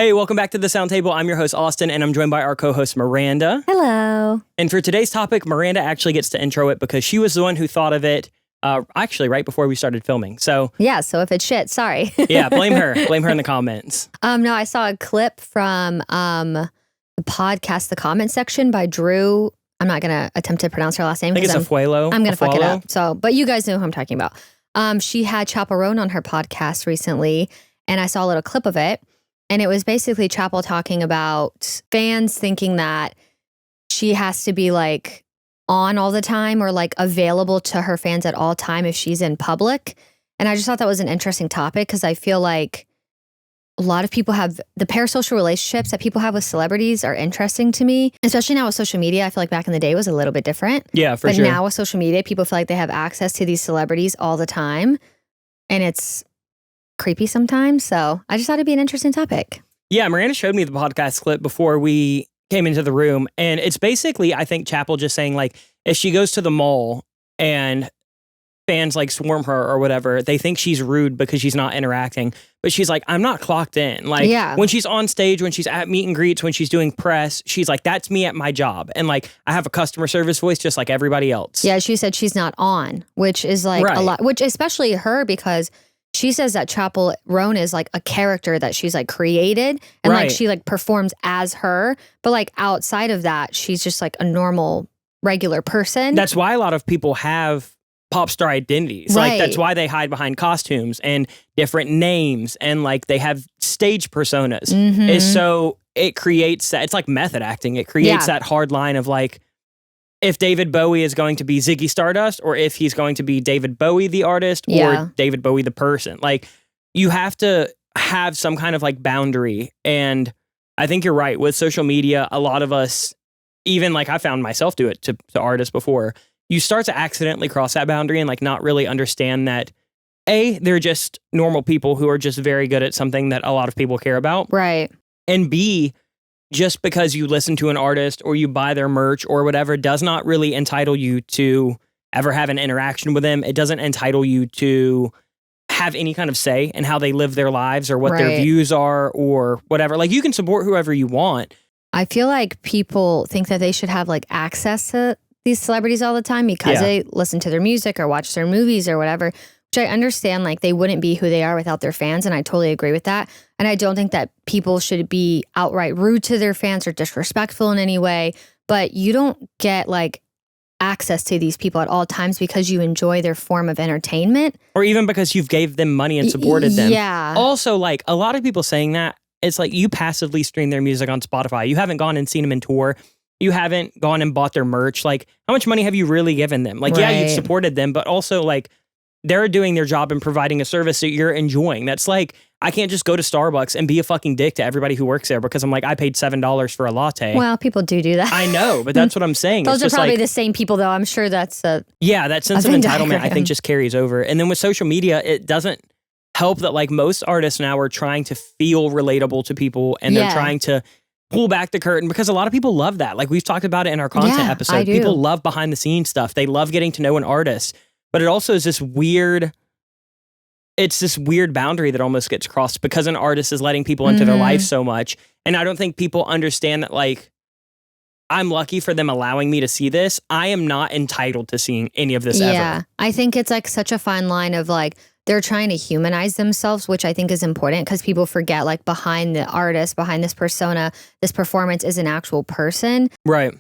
Hey, welcome back to the Sound Table. I'm your host, Austin, and I'm joined by our co-host, Miranda. Hello. And for today's topic, Miranda actually gets to intro it because she was the one who thought of it actually right before we started filming. So yeah, so if it's shit, sorry. yeah, blame her. Blame her in the comments. No, I saw a clip from the podcast, the comment section by Drew. I'm not going to attempt to pronounce her last name. I think it's Afuelo. I'm going to fuck it up. So, but you guys know who I'm talking about. She had Chaperone on her podcast recently, and I saw a little clip of it. And it was basically Chapel talking about fans thinking that she has to be like on all the time or like available to her fans at all time if she's in public. And I just thought that was an interesting topic because I feel like a lot of people have the parasocial relationships that people have with celebrities are interesting to me, especially now with social media. I feel like back in the day it was a little bit different. Yeah, for sure. But now with social media, people feel like they have access to these celebrities all the time. And it's creepy sometimes. So I just thought it'd be an interesting topic. Yeah, Miranda showed me the podcast clip before we came into the room. And it's basically, I think, Chapel just saying, like, if she goes to the mall and fans like swarm her or whatever, they think she's rude because she's not interacting. But she's like, I'm not clocked in. Like, when she's on stage, when she's at meet and greets, when she's doing press, she's like, that's me at my job. And like, I have a customer service voice just like everybody else. Yeah, she said she's not on, which is like a lot, which especially her because she says that Chaperone is like a character that she's like created and like she like performs as her. But like outside of that, she's just like a normal, regular person. That's why a lot of people have pop star identities. Like that's why they hide behind costumes and different names and like they have stage personas. Is so it creates that, it's like method acting. It creates that hard line of like, if David Bowie is going to be Ziggy Stardust or if he's going to be David Bowie the artist or David Bowie the person. Like you have to have some kind of like boundary. And I think you're right. With social media, a lot of us, even like I found myself do it to artists before, you start to accidentally cross that boundary and like not really understand that A, they're just normal people who are just very good at something that a lot of people care about. Right. And B, just because you listen to an artist or you buy their merch or whatever does not really entitle you to ever have an interaction with them. It doesn't entitle you to have any kind of say in how they live their lives or what their views are or whatever. Like you can support whoever you want. I feel like people think that they should have like access to these celebrities all the time because they listen to their music or watch their movies or whatever, which I understand like they wouldn't be who they are without their fans. And I totally agree with that. And I don't think that people should be outright rude to their fans or disrespectful in any way, but you don't get like access to these people at all times because you enjoy their form of entertainment. Or even because you've gave them money and supported them. Yeah. Also, like a lot of people saying that, it's like you passively stream their music on Spotify. You haven't gone and seen them in tour. You haven't gone and bought their merch. Like how much money have you really given them? Like, yeah, you've supported them, but also like they're doing their job and providing a service that you're enjoying. That's like, I can't just go to Starbucks and be a fucking dick to everybody who works there because I'm like, I paid $7 for a latte. Well, people do that. I know, but that's what I'm saying. Those are probably the same people though. I'm sure that's that sense of entitlement I think just carries over. And then with social media, it doesn't help that like most artists now are trying to feel relatable to people and they're trying to pull back the curtain because a lot of people love that. Like we've talked about it in our content episode. People love behind the scenes stuff. They love getting to know an artist. But it also is this weird boundary that almost gets crossed because an artist is letting people into their life so much. And I don't think people understand that, like, I'm lucky for them allowing me to see this. I am not entitled to seeing any of this ever. Yeah, I think it's like such a fine line of like, they're trying to humanize themselves, which I think is important because people forget like behind the artist, behind this persona, this performance is an actual person. Right.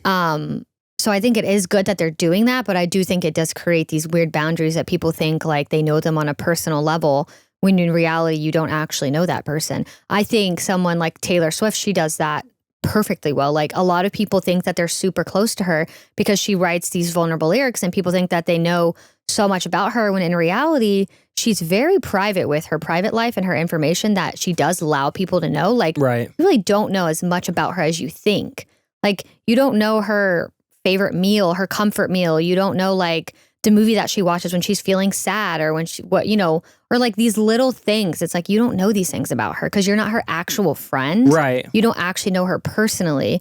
So I think it is good that they're doing that, but I do think it does create these weird boundaries that people think like they know them on a personal level when in reality you don't actually know that person. I think someone like Taylor Swift, she does that perfectly well. Like a lot of people think that they're super close to her because she writes these vulnerable lyrics and people think that they know so much about her when in reality she's very private with her private life and her information that she does allow people to know. Like you really don't know as much about her as you think. Like you don't know her favorite meal, her comfort meal. You don't know like the movie that she watches when she's feeling sad or when she, or like these little things. It's like, you don't know these things about her because you're not her actual friend. Right. You don't actually know her personally,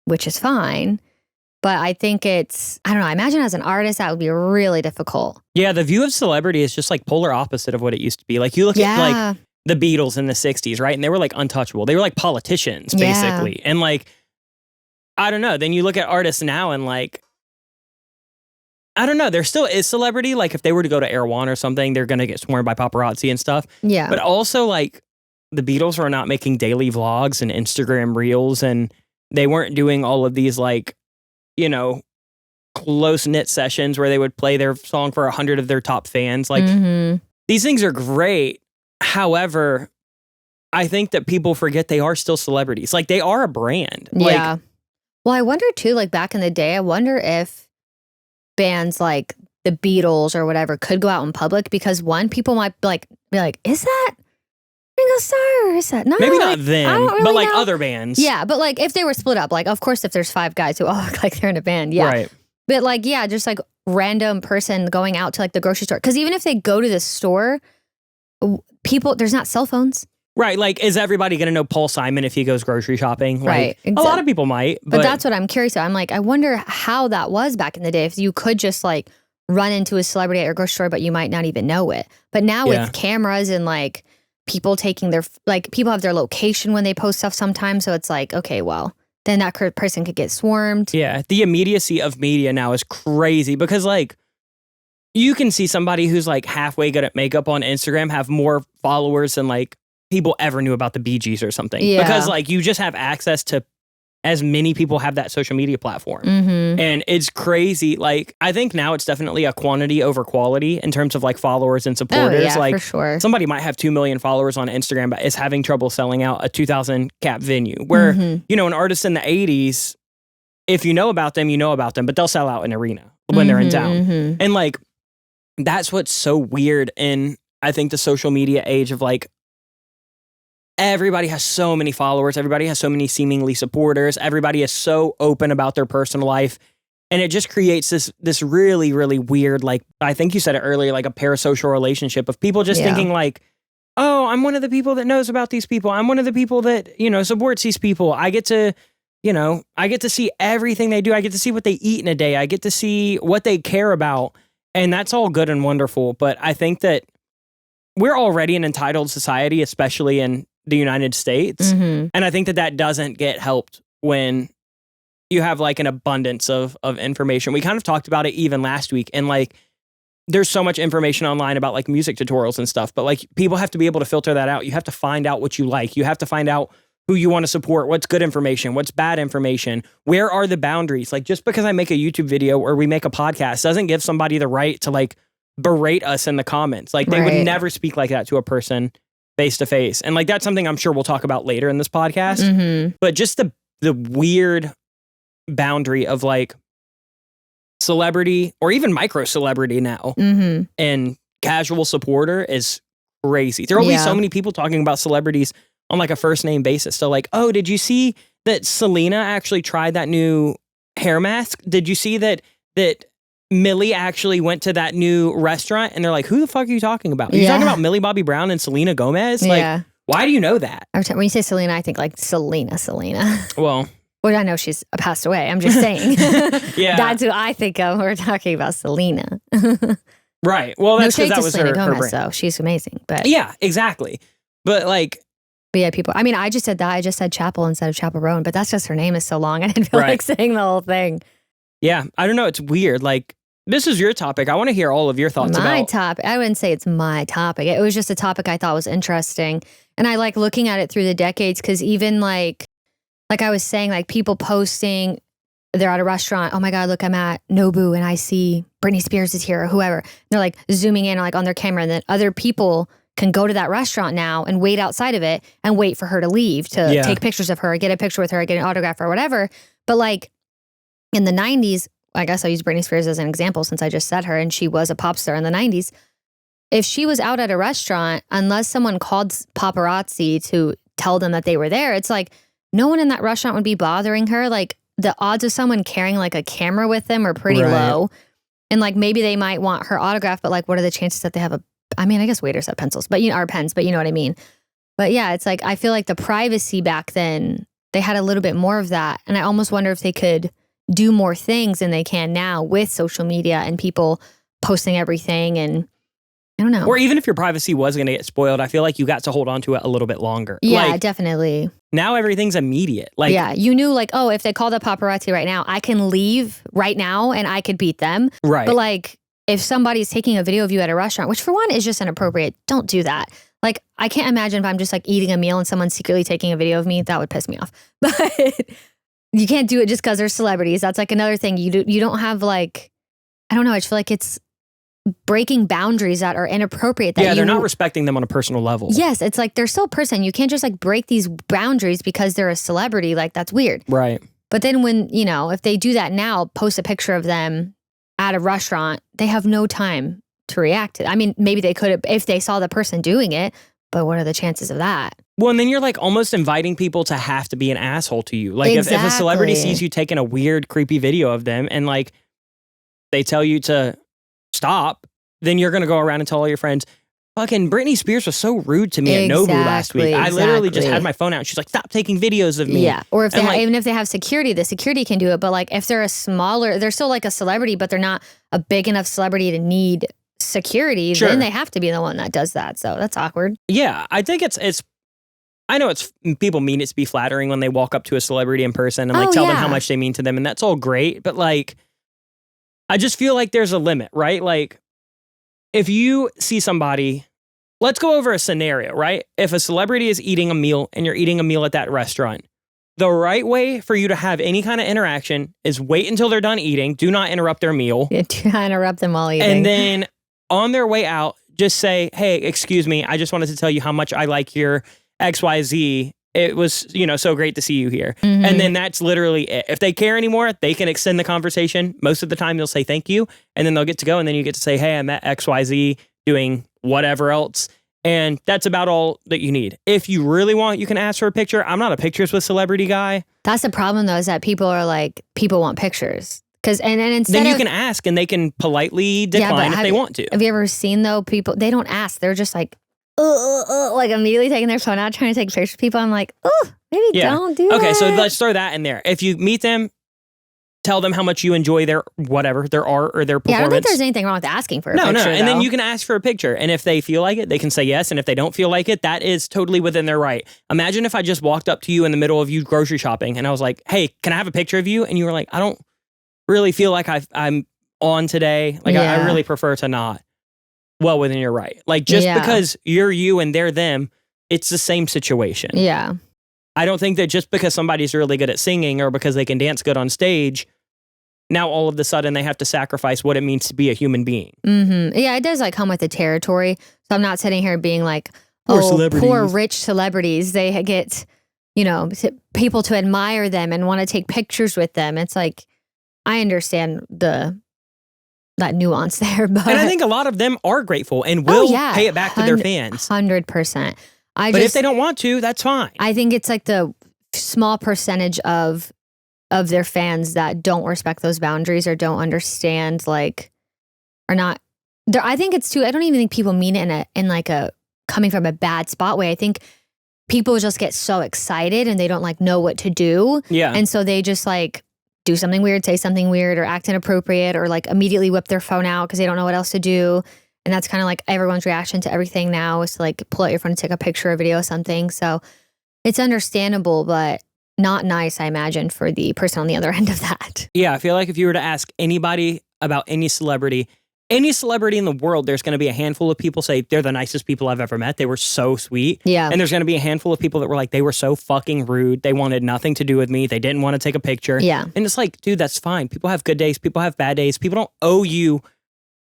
which is fine. But I think I don't know, I imagine as an artist, that would be really difficult. Yeah, the view of celebrity is just like polar opposite of what it used to be. Like you look at like the Beatles in the 60s, right? And they were like untouchable. They were like politicians, basically. And like, I don't know. Then you look at artists now and like, I don't know. There still is celebrity. Like if they were to go to Air One or something, they're going to get swarmed by paparazzi and stuff. Yeah. But also like the Beatles were not making daily vlogs and Instagram reels, and they weren't doing all of these like, you know, close-knit sessions where they would play their song for 100 of their top fans. Like these things are great. However, I think that people forget they are still celebrities. Like they are a brand. Yeah. Like, well, I wonder too, like back in the day, I wonder if bands like the Beatles or whatever could go out in public, because one, people might be like, is that Ringo Starr or is that not? Maybe like, not them, really but like know. other bands. Yeah, but like if they were split up, like of course if there's 5 guys who all look like they're in a band, yeah. Right. But like, yeah, just like random person going out to like the grocery store. Because even if they go to the store, people, there's not cell phones. Right, like is everybody going to know Paul Simon if he goes grocery shopping? Like, right. Exactly. A lot of people might. But that's what I'm curious about. I'm like, I wonder how that was back in the day. If you could just like run into a celebrity at your grocery store, but you might not even know it. But now with cameras and like people taking their, like people have their location when they post stuff sometimes. So it's like, okay, well, then that person could get swarmed. Yeah, the immediacy of media now is crazy because like you can see somebody who's like halfway good at makeup on Instagram have more followers than like people ever knew about the Bee Gees or something. Yeah. Because like you just have access to as many people have that social media platform. And it's crazy. Like I think now it's definitely a quantity over quality in terms of like followers and supporters. Oh, yeah, like for sure. Somebody might have 2 million followers on Instagram but is having trouble selling out a 2,000 cap venue where, you know, an artist in the 80s, if you know about them, you know about them, but they'll sell out an arena when they're in town. And like, that's what's so weird in, I think, the social media age of like, everybody has so many followers. Everybody has so many seemingly supporters. Everybody is so open about their personal life. And it just creates this really, really weird, like, I think you said it earlier, like a parasocial relationship of people just thinking like, oh, I'm one of the people that knows about these people. I'm one of the people that, you know, supports these people. I get to, you know, I get to see everything they do. I get to see what they eat in a day. I get to see what they care about. And that's all good and wonderful. But I think that we're already an entitled society, especially in the United States. And I think that doesn't get helped when you have like an abundance of information. We kind of talked about it even last week. And like, there's so much information online about like music tutorials and stuff, but like people have to be able to filter that out. You have to find out what you like. You have to find out who you want to support, what's good information, what's bad information, where are the boundaries? Like just because I make a YouTube video or we make a podcast doesn't give somebody the right to like berate us in the comments. Like they would never speak like that to a person face to face. And like, that's something I'm sure we'll talk about later in this podcast, but just the weird boundary of like celebrity or even micro celebrity now and casual supporter is crazy. There will be so many people talking about celebrities on like a first name basis. So like, oh, did you see that Selena actually tried that new hair mask? Did you see that Millie actually went to that new restaurant? And they're like, who the fuck are you talking about? Are you talking about Millie Bobby Brown and Selena Gomez? Like, why do you know that? When you say Selena, I think like Selena. Well, I know she's passed away. I'm just saying. That's who I think of. We're talking about Selena. Right. Well, that's because that was Selena her Gomez, brand. so she's amazing. But yeah, exactly. But like, yeah, people. I mean, I just said that. I just said Chapel instead of Chaperone, but that's just her name is so long. I didn't feel like saying the whole thing. Yeah, I don't know. It's weird. Like, this is your topic. I want to hear all of your thoughts about my topic. I wouldn't say it's my topic. It was just a topic I thought was interesting, and I like looking at it through the decades because even like I was saying, like people posting, they're at a restaurant. Oh my God, look, I'm at Nobu and I see Britney Spears is here or whoever. And they're like zooming in like on their camera, and then other people can go to that restaurant now and wait outside of it and wait for her to leave to take pictures of her, get a picture with her, get an autograph or whatever. But like in the 90s, I guess I'll use Britney Spears as an example since I just said her and she was a pop star in the 90s. If she was out at a restaurant, unless someone called paparazzi to tell them that they were there, it's like no one in that restaurant would be bothering her. Like the odds of someone carrying like a camera with them are pretty low. And like maybe they might want her autograph, but like what are the chances that they have I guess waiters have pencils, but are pens, but you know what I mean? But yeah, it's like I feel like the privacy back then, they had a little bit more of that. And I almost wonder if they could do more things than they can now with social media and people posting everything. And don't know. Or even if your privacy was going to get spoiled, I feel like you got to hold on to it a little bit longer. Yeah, like, definitely. Now everything's immediate. Like, yeah, you knew like, oh, if they called up paparazzi right now, I can leave right now and I could beat them. Right. But like, if somebody's taking a video of you at a restaurant, which for one is just inappropriate, don't do that. Like, I can't imagine if I'm just like eating a meal and someone's secretly taking a video of me. That would piss me off. But you can't do it just because they're celebrities. That's like another thing. You don't have like, I don't know. I just feel like it's breaking boundaries that are inappropriate. That they're not respecting them on a personal level. Yes, it's like they're still a person. You can't just like break these boundaries because they're a celebrity. Like, that's weird. Right. But then when, if they do that now, post a picture of them at a restaurant, they have no time to react to it. I mean, maybe they could have if they saw the person doing it, but what are the chances of that? Well, and then you're like almost inviting people to have to be an asshole to you. Like if a celebrity sees you taking a weird, creepy video of them and like they tell you to stop, then you're going to go around and tell all your friends, fucking Britney Spears was so rude to me at Nobu last week. I literally just had my phone out and she's like, stop taking videos of me. Yeah. Or if they even if they have security, the security can do it. But like if they're they're still like a celebrity, but they're not a big enough celebrity to need security, then they have to be the one that does that. So that's awkward. Yeah. I think I know people mean it to be flattering when they walk up to a celebrity in person and like tell them how much they mean to them. And that's all great. But like, I just feel like there's a limit, right? Like, if you see somebody, let's go over a scenario, right? If a celebrity is eating a meal and you're eating a meal at that restaurant, the right way for you to have any kind of interaction is wait until they're done eating. Do not interrupt their meal. Yeah, do not interrupt them while eating. And then on their way out, just say, hey, excuse me, I just wanted to tell you how much I like your XYZ. It was, so great to see you here. Mm-hmm. And then that's literally it. If they care anymore, they can extend the conversation. Most of the time, they'll say thank you. And then they'll get to go. And then you get to say, hey, I'm at XYZ doing whatever else. And that's about all that you need. If you really want, you can ask for a picture. I'm not a pictures with celebrity guy. That's the problem, though, is that people want pictures. And instead then you can ask and they can politely decline if they want to. Have you ever seen, though, people, they don't ask. They're just like, like immediately taking their phone out, trying to take pictures of people. I'm like, maybe don't do that. Okay, so let's throw that in there. If you meet them, tell them how much you enjoy their art or their performance. Yeah, I don't think there's anything wrong with asking for a picture. No, and then you can ask for a picture. And if they feel like it, they can say yes. And if they don't feel like it, that is totally within their right. Imagine if I just walked up to you in the middle of you grocery shopping and I was like, hey, can I have a picture of you? And you were like, I don't really feel like I'm on today. Like, I really prefer to not. Well, within your right. Like, just because you're you and they're them, it's the same situation. Yeah. I don't think that just because somebody's really good at singing or because they can dance good on stage, now all of a sudden they have to sacrifice what it means to be a human being. Mm-hmm. Yeah, it does like come with the territory. So I'm not sitting here being like, poor rich celebrities. They get, people to admire them and want to take pictures with them. It's like, I understand that nuance there. But and I think a lot of them are grateful and will pay it back to their fans. 100%. But if they don't want to, that's fine. I think it's like the small percentage of their fans that don't respect those boundaries or don't understand, like, are not there. I think it's too, I don't even think people mean it in like a coming from a bad spot way. I think people just get so excited and they don't like know what to do. Yeah. And so they just like do something weird, say something weird, or act inappropriate, or like immediately whip their phone out because they don't know what else to do. And that's kind of like everyone's reaction to everything now is to like pull out your phone and take a picture or video or something. So it's understandable, but not nice, I imagine, for the person on the other end of that. Yeah, I feel like if you were to ask anybody about any celebrity in the world, there's going to be a handful of people say they're the nicest people I've ever met. They were so sweet. Yeah. And there's going to be a handful of people that were like, they were so fucking rude. They wanted nothing to do with me. They didn't want to take a picture. Yeah. And it's like, dude, that's fine. People have good days. People have bad days. People don't owe you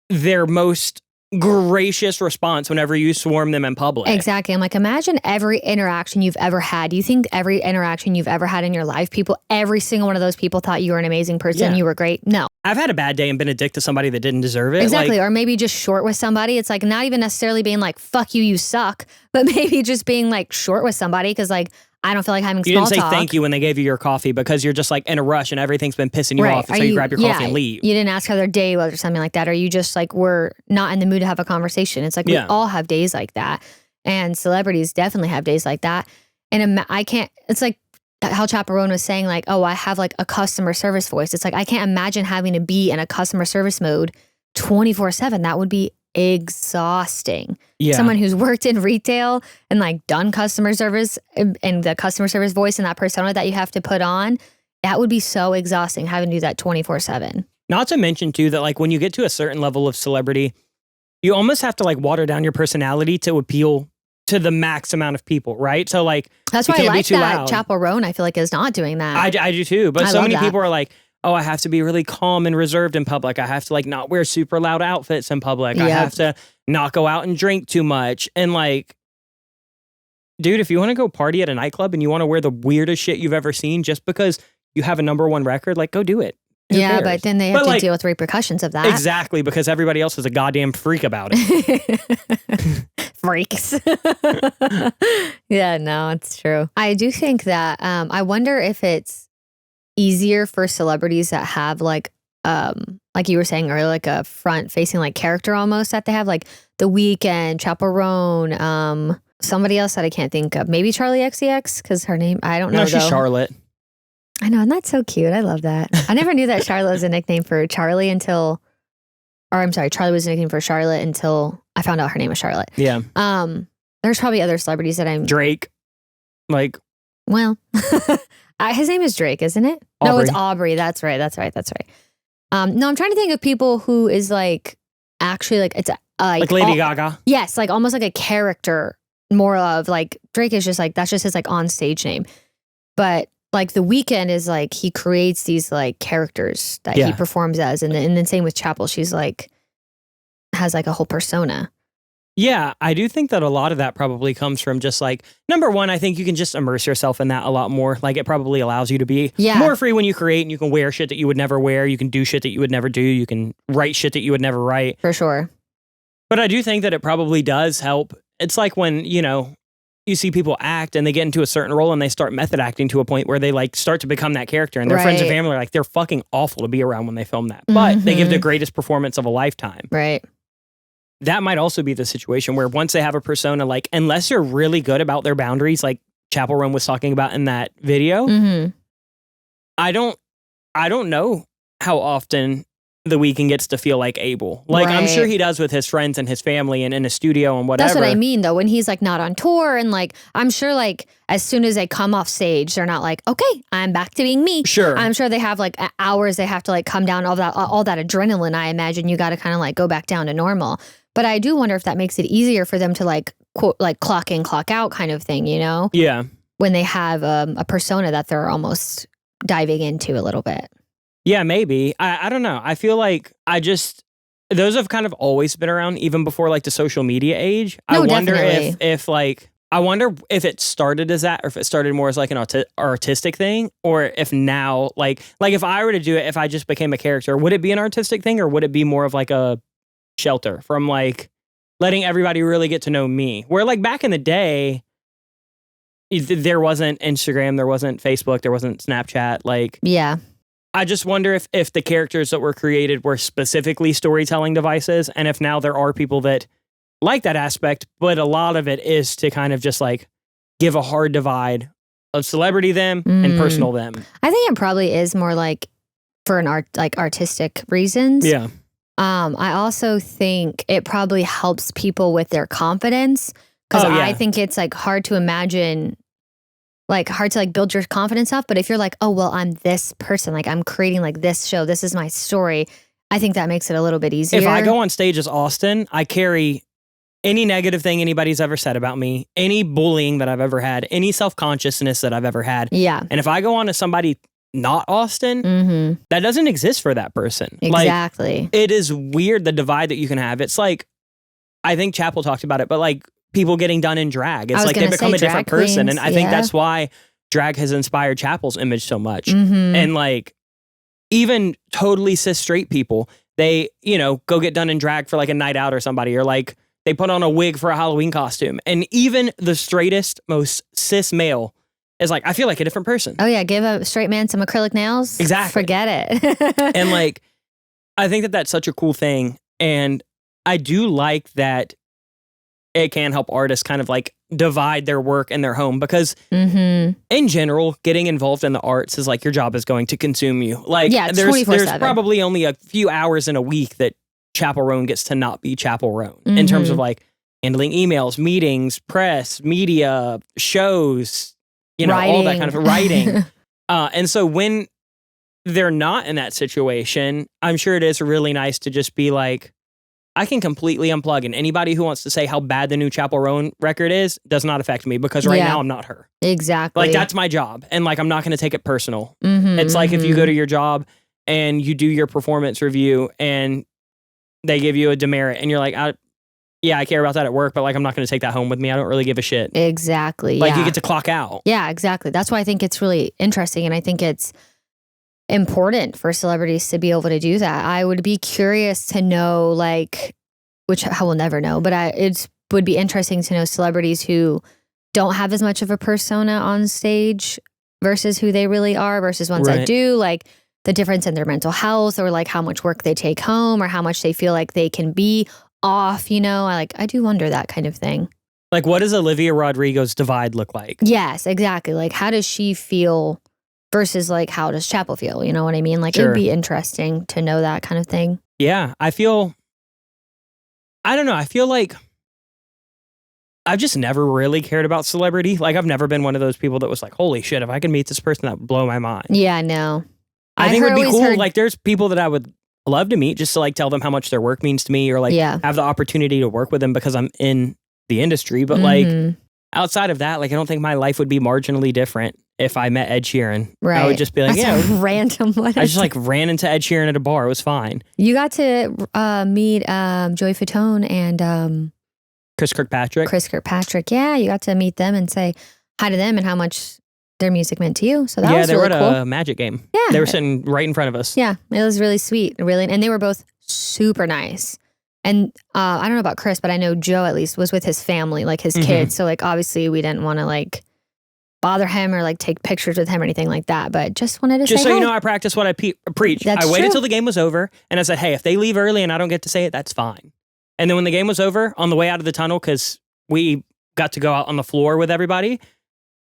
their most gracious response whenever you swarm them in public. Exactly. I'm like, imagine every interaction you've ever had. Do you think every interaction you've ever had in your life, every single one of those people thought you were an amazing person, you were great? No. I've had a bad day and been a dick to somebody that didn't deserve it. Exactly. Or maybe just short with somebody. It's like not even necessarily being like, fuck you, you suck, but maybe just being like short with somebody because like, I don't feel like having small talk. You didn't say thank you when they gave you your coffee because you're just like in a rush and everything's been pissing you off. So you grab your coffee and leave. You didn't ask how their day was or something like that. Or you just like were not in the mood to have a conversation. It's like we all have days like that. And celebrities definitely have days like that. And it's like how Chaperone was saying like, oh, I have like a customer service voice. It's like, I can't imagine having to be in a customer service mode 24/7. That would be exhausting. Yeah. Someone who's worked in retail and like done customer service and the customer service voice and that persona that you have to put on, that would be so exhausting having to do that 24/7. Not to mention too that like when you get to a certain level of celebrity, you almost have to like water down your personality to appeal to the max amount of people, right? So like that's you why I can't be like too that loud. Chappell Roan, I feel like, is not doing that. I do too, but I so love many that. people are like, oh, I have to be really calm and reserved in public. I have to like not wear super loud outfits in public. I Yep. have to not go out and drink too much. And like, dude, if you want to go party at a nightclub and you want to wear the weirdest shit you've ever seen just because you have a #1 record, like go do it. Who Yeah, cares? but then they have to like, deal with repercussions of that. Exactly, because everybody else is a goddamn freak about it. Freaks. Yeah, no, it's true. I do think that I wonder if it's easier for celebrities that have like you were saying earlier, like a front facing like character almost that they have, like The Weeknd, Chappell Roan, somebody else that I can't think of. Maybe Charlie XCX, because her name, I don't know. No, she's Charlotte. I know, and that's so cute. I love that. I never knew that Charlotte was a nickname for Charlie until, or I'm sorry, Charlie was a nickname for Charlotte until I found out her name was Charlotte. Yeah. There's probably other celebrities that I'm Drake. Like, well, his name is Drake, isn't it? Aubrey. No, it's Aubrey. That's right. No, I'm trying to think of people who is like actually like it's like Lady Gaga. Yes, like almost like a character. More of like Drake is just like that's just his like on stage name, but like The Weeknd is like he creates these like characters that he performs as, and then same with Chappell. She's like has like a whole persona. Yeah, I do think that a lot of that probably comes from just like, #1, I think you can just immerse yourself in that a lot more. Like it probably allows you to be more free when you create, and you can wear shit that you would never wear. You can do shit that you would never do. You can write shit that you would never write. For sure. But I do think that it probably does help. It's like when, you see people act and they get into a certain role and they start method acting to a point where they like start to become that character, and their friends and family are like, they're fucking awful to be around when they film that. But they give the greatest performance of a lifetime. Right. That might also be the situation where once they have a persona, like unless you're really good about their boundaries, like Chappell Roan was talking about in that video, I don't know how often The Weeknd gets to feel like Abel. Like I'm sure he does with his friends and his family and in a studio and whatever. That's what I mean though, when he's like not on tour, and like I'm sure like as soon as they come off stage, they're not like, okay, I'm back to being me. Sure. I'm sure they have like hours they have to like come down, all that adrenaline. I imagine you got to kind of like go back down to normal. But I do wonder if that makes it easier for them to like quote like clock in, clock out kind of thing, Yeah. when they have a persona that they're almost diving into a little bit. Yeah, maybe. I don't know. I feel like those have kind of always been around even before like the social media age. No, I wonder definitely. if it started as that, or if it started more as like an artistic thing, or if now like if I were to do it, if I just became a character, would it be an artistic thing, or would it be more of like a shelter from like letting everybody really get to know me? Where like back in the day, there wasn't Instagram, there wasn't Facebook, there wasn't Snapchat. Like, yeah. I just wonder if the characters that were created were specifically storytelling devices, and if now there are people that like that aspect, but a lot of it is to kind of just like give a hard divide of celebrity them and personal them. I think it probably is more like for an artistic reasons. Yeah. I also think it probably helps people with their confidence, because I think it's like hard to imagine, like hard to like build your confidence up. But if you're like, oh, well, I'm this person, like I'm creating like this show, this is my story, I think that makes it a little bit easier. If I go on stage as Austin, I carry any negative thing anybody's ever said about me, any bullying that I've ever had, any self-consciousness that I've ever had. Yeah. And if I go on as somebody not Austin, that doesn't exist for that person. Exactly. Like, it is weird, the divide that you can have. It's like, I think Chappell talked about it, but like people getting done in drag. It's like they become a different person. And I think that's why drag has inspired Chappell's image so much. And like, even totally cis straight people, they, go get done in drag for like a night out or somebody, or like they put on a wig for a Halloween costume. And even the straightest, most cis male is like, I feel like a different person. Oh yeah, give a straight man some acrylic nails. Exactly. Forget it. And like, I think that that's such a cool thing. And I do like that it can help artists kind of like divide their work and their home, because in general, getting involved in the arts is like your job is going to consume you. Like, yeah, it's there's 24/7. probably only a few hours in a week that Chapel Roan gets to not be Chapel Roan in terms of like handling emails, meetings, press, media, shows, you know, all that kind of writing. And so when they're not in that situation, I'm sure it is really nice to just be like, I can completely unplug, and anybody who wants to say how bad the new Chapel Roan record is does not affect me, because right now I'm not her. Exactly. Like, that's my job, and like I'm not going to take it personal. It's like if you go to your job and you do your performance review and they give you a demerit and you're like, I care about that at work, but like I'm not going to take that home with me. I don't really give a shit. Exactly. Like you get to clock out. Yeah, exactly. That's why I think it's really interesting, and I think it's important for celebrities to be able to do that. I would be curious to know, like, which I will never know, but it would be interesting to know celebrities who don't have as much of a persona on stage versus who they really are versus ones that do, like the difference in their mental health, or like how much work they take home, or how much they feel like they can be off, you know? I do wonder that kind of thing. Like, what does Olivia Rodrigo's divide look like? Yes, exactly. Like, how does she feel versus like how does Chapel feel? You know what I mean? Like, it'd be interesting to know that kind of thing. Yeah, I don't know. I feel like I've just never really cared about celebrity. Like, I've never been one of those people that was like, holy shit, if I could meet this person, that would blow my mind. Yeah, no. I think it would be cool. Like, there's people that I would love to meet just to like tell them how much their work means to me, or like have the opportunity to work with them because I'm in the industry. But like, outside of that, like, I don't think my life would be marginally different if I met Ed Sheeran. Right. I would just be like, that's a random one. I just like ran into Ed Sheeran at a bar. It was fine. You got to meet Joey Fatone and Chris Kirkpatrick. Yeah, you got to meet them and say hi to them and how much their music meant to you. So that was really cool. Yeah, they were at a Magic game. Yeah. They were sitting right in front of us. Yeah, it was really sweet. Really, and they were both super nice. And I don't know about Chris, but I know Joe at least was with his family, like his kids. So like, obviously we didn't want to like bother him or like take pictures with him or anything like that. But just wanted to say so you know, I practice what I preach. That's I waited true. till the game was over and I said, hey, if they leave early and I don't get to say it, that's fine. And then when the game was over, on the way out of the tunnel, because we got to go out on the floor with everybody,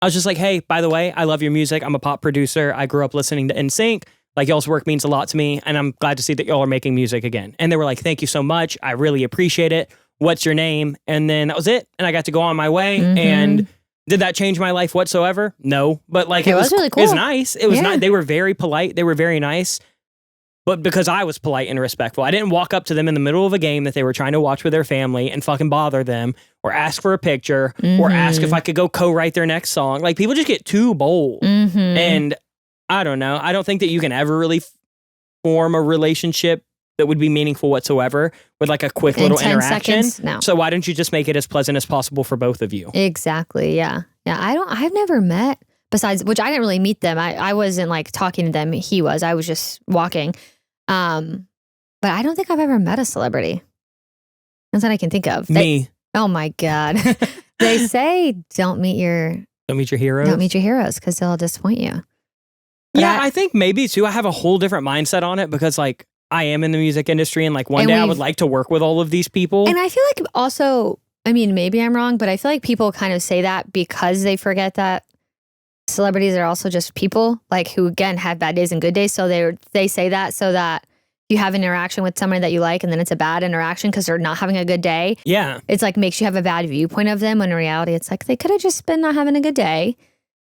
I was just like, hey, by the way, I love your music. I'm a pop producer. I grew up listening to NSYNC. Like, y'all's work means a lot to me, and I'm glad to see that y'all are making music again. And they were like, thank you so much. I really appreciate it. What's your name? And then that was it. And I got to go on my way. And did that change my life whatsoever? No. But like, it was really cool. It was nice. It was nice. They were very polite. They were very nice. But because I was polite and respectful, I didn't walk up to them in the middle of a game that they were trying to watch with their family and fucking bother them, or ask for a picture, or ask if I could go co-write their next song. Like, people just get too bold. And I don't know. I don't think that you can ever really form a relationship that would be meaningful whatsoever with like a quick little interaction. No. So why don't you just make it as pleasant as possible for both of you? Exactly. Yeah. Yeah. I've never met, besides, which I didn't really meet them. I wasn't like talking to them. He was. I was just walking. But I don't think I've ever met a celebrity. That's what I can think of. Me. Oh my God. They say don't meet your heroes. Don't meet your heroes because they'll disappoint you. But yeah, I think maybe too. I have a whole different mindset on it because like I am in the music industry and like one day I would like to work with all of these people. And I feel like also, I mean, maybe I'm wrong, but I feel like people kind of say that because they forget that celebrities are also just people, like, who again have bad days and good days. So they say that so that you have an interaction with somebody that you like and then it's a bad interaction because they're not having a good day. Yeah. It's like makes you have a bad viewpoint of them when in reality it's like they could have just been not having a good day.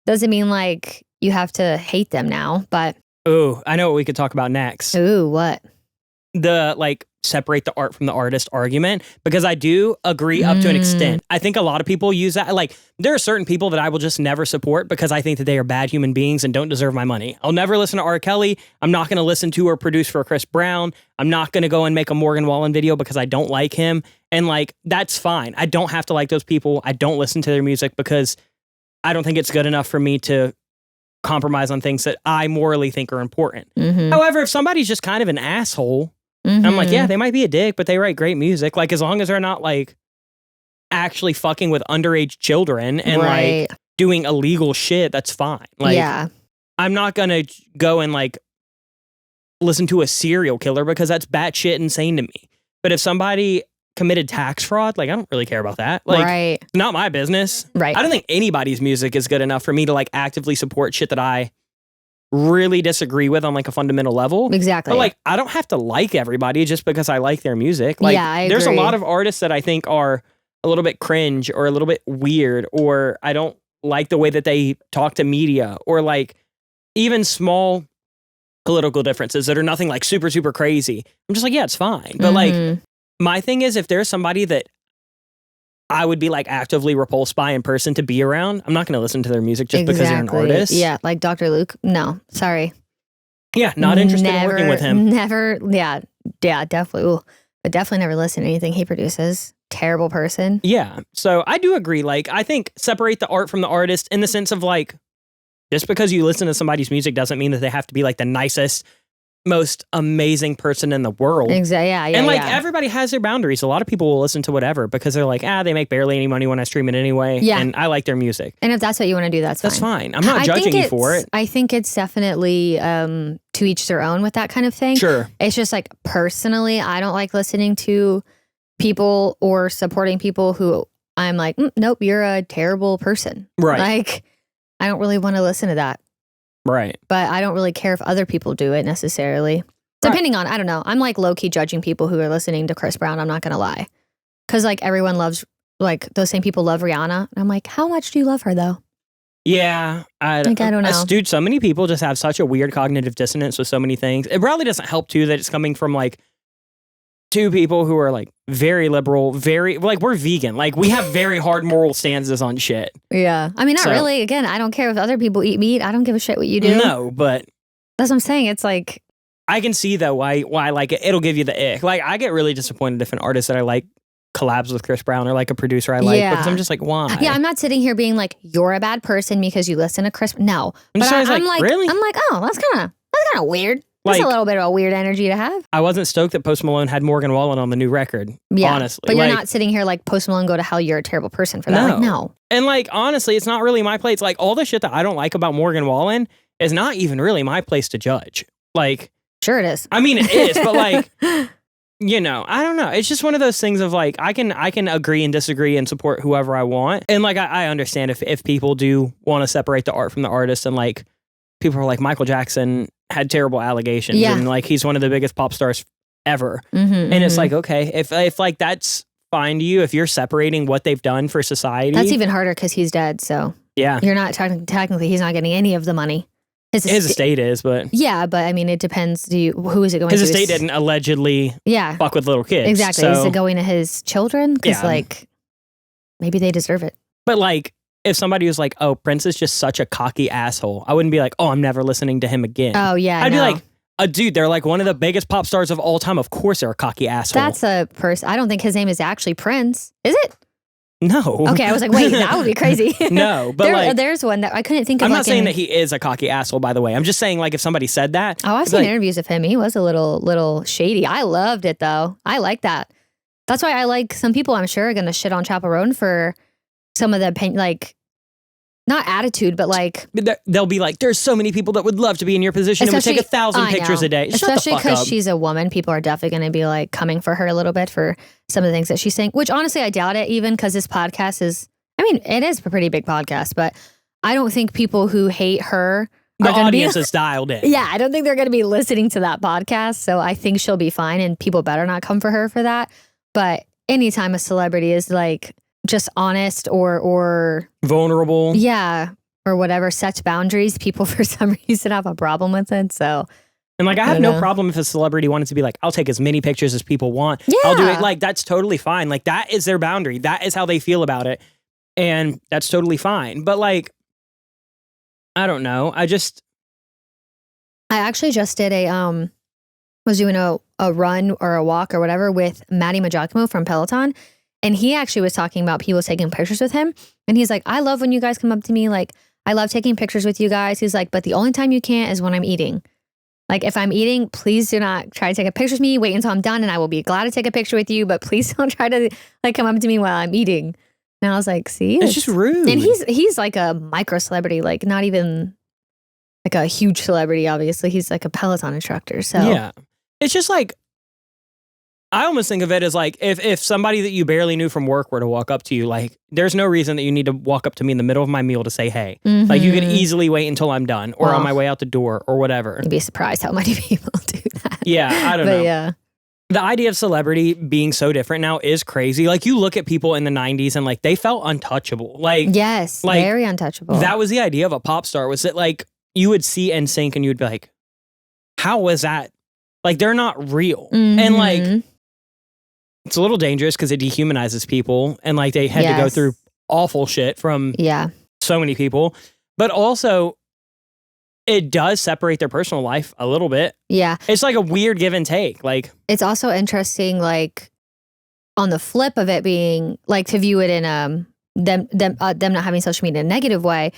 Doesn't mean like you have to hate them now, but. Ooh, I know what we could talk about next. Ooh, what? The like separate the art from the artist argument, because I do agree up to an extent. I think a lot of people use that. Like, there are certain people that I will just never support because I think that they are bad human beings and don't deserve my money. I'll never listen to R. Kelly. I'm not going to listen to or produce for Chris Brown. I'm not going to go and make a Morgan Wallen video because I don't like him. And like, that's fine. I don't have to like those people. I don't listen to their music because I don't think it's good enough for me to compromise on things that I morally think are important. However, if somebody's just kind of an asshole, I'm like, yeah, they might be a dick, but they write great music. Like, as long as they're not like actually fucking with underage children and like doing illegal shit, that's fine. Like, yeah. I'm not gonna go and like listen to a serial killer because that's batshit insane to me. But if somebody committed tax fraud, like, I don't really care about that. Like, it's not my business. Right. I don't think anybody's music is good enough for me to like actively support shit that I really disagree with on like a fundamental level. Exactly. But like, I don't have to like everybody just because I like their music. Like, I there's a agree. lot of artists that I think are a little bit cringe or a little bit weird, or I don't like the way that they talk to media, or like even small political differences that are nothing like super, super crazy. I'm just like, yeah, it's fine. But like, my thing is, if there's somebody that I would be like actively repulsed by in person to be around, I'm not going to listen to their music just because they're an artist. Yeah, like Dr. Luke. No, sorry. Yeah, not interested in working with him. Never. Yeah, definitely. Ooh, but definitely never listen to anything he produces. Terrible person. Yeah, so I do agree. Like, I think separate the art from the artist in the sense of like, just because you listen to somebody's music doesn't mean that they have to be like the nicest, most amazing person in the world. Exactly. Yeah. And like everybody has their boundaries. A lot of people will listen to whatever because they're like, they make barely any money when I stream it anyway. Yeah. And I like their music. And if that's what you want to do, that's fine. I'm not judging you for it. I think it's definitely to each their own with that kind of thing. Sure. It's just like, personally, I don't like listening to people or supporting people who I'm like, nope, you're a terrible person. Right. Like, I don't really want to listen to that. Right. But I don't really care if other people do it necessarily. Depending on, I don't know. I'm like low-key judging people who are listening to Chris Brown. I'm not going to lie. Because like everyone loves, like those same people love Rihanna. And I'm like, how much do you love her though? Yeah. I don't know. Dude, so many people just have such a weird cognitive dissonance with so many things. It probably doesn't help too that it's coming from like two people who are like very liberal, very like we're vegan. Like we have very hard moral stances on shit. Yeah. I mean, not really. Again, I don't care if other people eat meat. I don't give a shit what you do. No, but that's what I'm saying. It's like, I can see though why like it'll give you the ick. Like I get really disappointed if an artist that I like collabs with Chris Brown or like a producer I like because I'm just like, why? Yeah, I'm not sitting here being like, you're a bad person because you listen to Chris. No. But I'm like, really? I'm like, oh, that's kind of weird. That's Like, a little bit of a weird energy to have. I wasn't stoked that Post Malone had Morgan Wallen on the new record. Yeah, honestly. But you're not sitting here like Post Malone go to hell, you're a terrible person for that. No. Like, no. And like, honestly, it's not really my place. Like all the shit that I don't like about Morgan Wallen is not even really my place to judge. Like, sure it is. I mean, it is, but like, you know, I don't know. It's just one of those things of like, I can agree and disagree and support whoever I want. And like, I understand if people do want to separate the art from the artist and like, people are like, Michael Jackson had terrible allegations and like he's one of the biggest pop stars ever. And it's like, okay, if like that's fine to you, if you're separating what they've done for society. That's even harder because he's dead. So yeah, you're not technically he's not getting any of the money. His estate is, but yeah, but I mean it depends. Who is it going to? His estate didn't allegedly fuck with little kids. Exactly. So, is it going to his children? Because like maybe they deserve it. But like if somebody was like, oh, Prince is just such a cocky asshole, I wouldn't be like, oh, I'm never listening to him again. Oh, yeah. I'd be like, dude, they're like one of the biggest pop stars of all time. Of course they're a cocky asshole. That's a person. I don't think his name is actually Prince. Is it? No. Okay, I was like, wait, that would be crazy. No, but there's one that I couldn't think of. I'm not saying that he is a cocky asshole, by the way. I'm just saying like if somebody said that. Oh, I've seen interviews of him. He was a little shady. I loved it though. I like that. That's why I like some people I'm sure are going to shit on Chappell Roan for some of the like, not attitude, but like they'll be like, "There's so many people that would love to be in your position and would take 1,000 pictures a day." Especially because she's a woman, people are definitely going to be like coming for her a little bit for some of the things that she's saying. Which honestly, I doubt it, even because this podcast is. I mean, it is a pretty big podcast, but I don't think people who hate her. The audience is dialed in. Yeah, I don't think they're going to be listening to that podcast. So I think she'll be fine, and people better not come for her for that. But anytime a celebrity is like just honest or vulnerable, or whatever, sets boundaries, people for some reason have a problem with it. So, and like I have no problem if a celebrity wanted to be like, I'll take as many pictures as people want. Yeah. I'll do it. Like that's totally fine. Like that is their boundary. That is how they feel about it, and that's totally fine. But like, I don't know. I actually just did was doing a run or a walk or whatever with Matty Majakimo from Peloton. And he actually was talking about people taking pictures with him. And he's like, I love when you guys come up to me. Like, I love taking pictures with you guys. He's like, but the only time you can't is when I'm eating. Like, if I'm eating, please do not try to take a picture with me. Wait until I'm done and I will be glad to take a picture with you. But please don't try to like come up to me while I'm eating. And I was like, see? It's just rude. And he's like a micro celebrity, like not even like a huge celebrity, obviously. He's like a Peloton instructor. So yeah. It's just like, I almost think of it as like if somebody that you barely knew from work were to walk up to you, like there's no reason that you need to walk up to me in the middle of my meal to say hey. Like you could easily wait until I'm done or on my way out the door or whatever. You'd be surprised how many people do that. Yeah, I don't know. Yeah. The idea of celebrity being so different now is crazy. Like you look at people in the 90s and like they felt untouchable. Like yes, like, very untouchable. That was the idea of a pop star, was that like you would see NSYNC and you would be like, how was that? Like they're not real. And like it's a little dangerous because it dehumanizes people and like they had to go through awful shit from so many people. But also it does separate their personal life a little bit. Yeah. It's like a weird give and take. Like it's also interesting, like on the flip of it being like to view it in them not having social media in a negative way.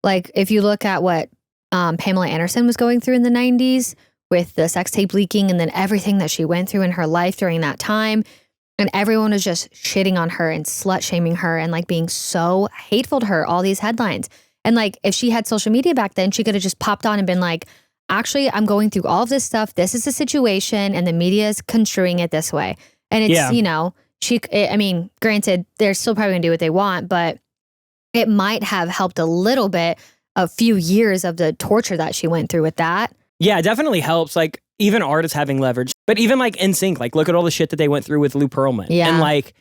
Like if you look at what Pamela Anderson was going through in the 90s with the sex tape leaking and then everything that she went through in her life during that time. And everyone was just shitting on her and slut shaming her and like being so hateful to her, all these headlines. And like, if she had social media back then, she could have just popped on and been like, actually, I'm going through all of this stuff. This is the situation. And the media is construing it this way. And it's, you know, I mean, granted, they're still probably gonna do what they want, but it might have helped a little bit, a few years of the torture that she went through with that. Yeah, it definitely helps. Like even artists having leverage, but even like NSYNC, like look at all the shit that they went through with Lou Pearlman and like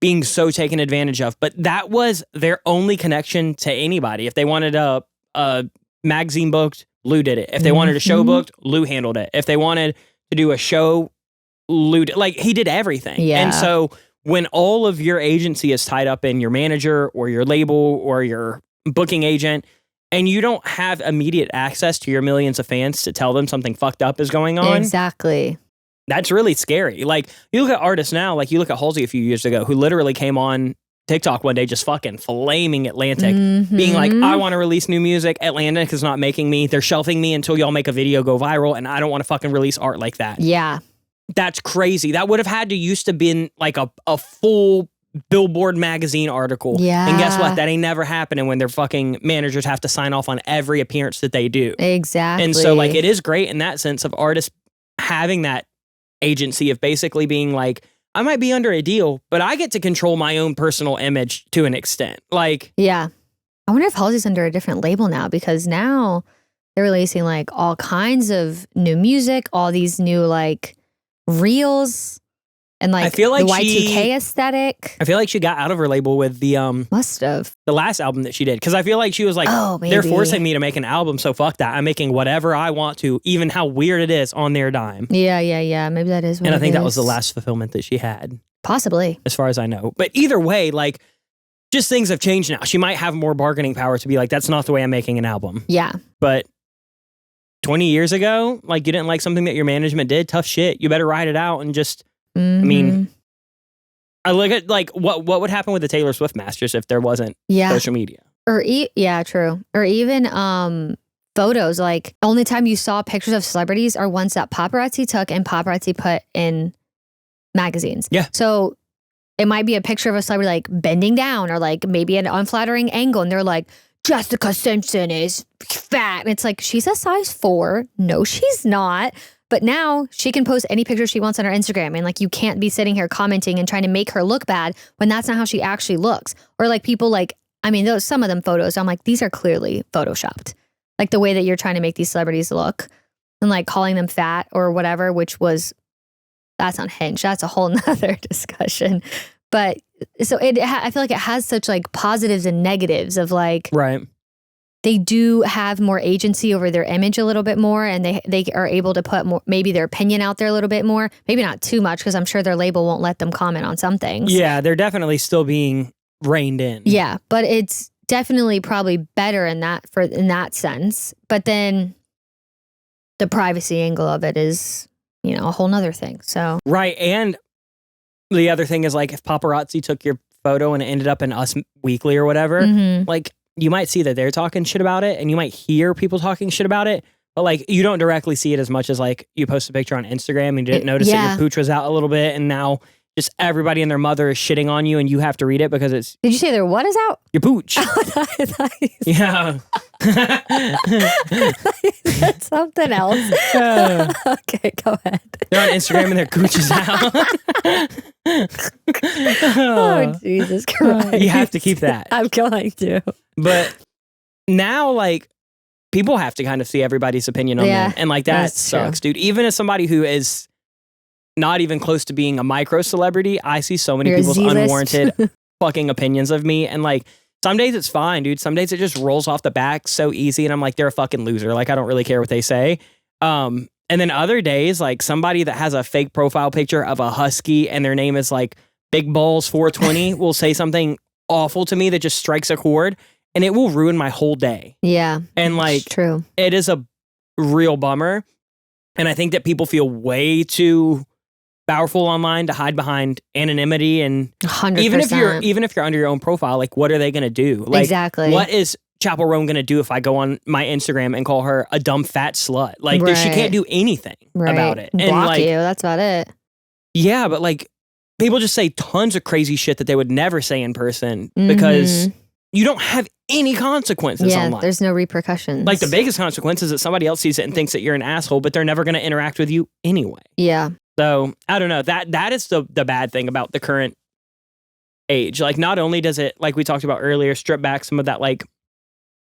being so taken advantage of. But that was their only connection to anybody. If they wanted a magazine booked, Lou did it. If they wanted a show booked, Lou handled it. If they wanted to do a show, Lou did, like he did everything. Yeah. And so when all of your agency is tied up in your manager or your label or your booking agent, and you don't have immediate access to your millions of fans to tell them something fucked up is going on. Exactly. That's really scary. Like, you look at artists now, like you look at Halsey a few years ago, who literally came on TikTok one day just fucking flaming Atlantic, being like, I want to release new music. Atlantic is not making me. They're shelving me until y'all make a video go viral, and I don't want to fucking release art like that. Yeah. That's crazy. That would have had to used to been like a full Billboard magazine article. Yeah. And guess what? That ain't never happening when their fucking managers have to sign off on every appearance that they do. Exactly. And so like it is great in that sense of artists having that agency of basically being like, I might be under a deal, but I get to control my own personal image to an extent. Like, yeah. I wonder if Halsey's under a different label now, because now they're releasing like all kinds of new music, all these new like reels. And like, I feel like the Y2K aesthetic. I feel like she got out of her label with the must have the last album that she did, because I feel like she was like, oh, they're forcing me to make an album, so fuck that. I'm making whatever I want to, even how weird it is, on their dime. Yeah. Maybe that is what and I think that was the last fulfillment that she had. Possibly. As far as I know. But either way, like, just things have changed now. She might have more bargaining power to be like, that's not the way I'm making an album. Yeah. But 20 years ago, like, you didn't like something that your management did, tough shit. You better ride it out and just... I mean, I look at like what would happen with the Taylor Swift Masters if there wasn't social media. Or true. Or even photos. Like only time you saw pictures of celebrities are ones that paparazzi took and paparazzi put in magazines. Yeah. So it might be a picture of a celebrity like bending down or like maybe an unflattering angle, and they're like, Jessica Simpson is fat. And it's like, she's a size 4. No, she's not. But now she can post any picture she wants on her Instagram. And like, you can't be sitting here commenting and trying to make her look bad when that's not how she actually looks. Or like people like, I mean, those some of them photos, I'm like, these are clearly photoshopped. Like the way that you're trying to make these celebrities look and like calling them fat or whatever, that's unhinged. That's a whole nother discussion. But so I feel like it has such like positives and negatives of like, right. They do have more agency over their image a little bit more, and they are able to put more, maybe their opinion out there a little bit more. Maybe not too much, because I'm sure their label won't let them comment on some things. Yeah, they're definitely still being reined in. Yeah, but it's definitely probably better in that sense. But then the privacy angle of it is, a whole nother thing. So right, and the other thing is like if paparazzi took your photo and it ended up in Us Weekly or whatever, like. You might see that they're talking shit about it, and you might hear people talking shit about it, but like you don't directly see it as much as like you post a picture on Instagram and you didn't notice that your pooch was out a little bit, and now just everybody and their mother is shitting on you, and you have to read it because it's... Did you say their what is out? Your pooch. Oh, nice. Yeah. That's something else. Okay, go ahead. They're on Instagram and their cooch is out. Oh, Jesus Christ. You have to keep that. I'm going to. But now, like, people have to kind of see everybody's opinion on them. And, like, that sucks, dude. Even as somebody who is not even close to being a micro celebrity, I see so many people's unwarranted fucking opinions of me. And, like, some days it's fine, dude. Some days it just rolls off the back so easy. And I'm like, they're a fucking loser. Like, I don't really care what they say. And then other days, like, somebody that has a fake profile picture of a husky and their name is, like, Big Balls 420 will say something awful to me that just strikes a chord. And it will ruin my whole day. Yeah. And, like, true. It is a real bummer. And I think that people feel way too powerful online to hide behind anonymity. And 100%. even if you're under your own profile, like, what are they going to do? Like, exactly. What is Chapel Roan going to do if I go on my Instagram and call her a dumb fat slut? Like, she can't do anything about it. And block you. That's about it. Yeah, but, like, people just say tons of crazy shit that they would never say in person because you don't have any consequences online. There's no repercussions. Like, the biggest consequence is that somebody else sees it and thinks that you're an asshole, but they're never going to interact with you anyway. Yeah. So, I don't know. That is the bad thing about the current age. Like, not only does it, like we talked about earlier, strip back some of that, like,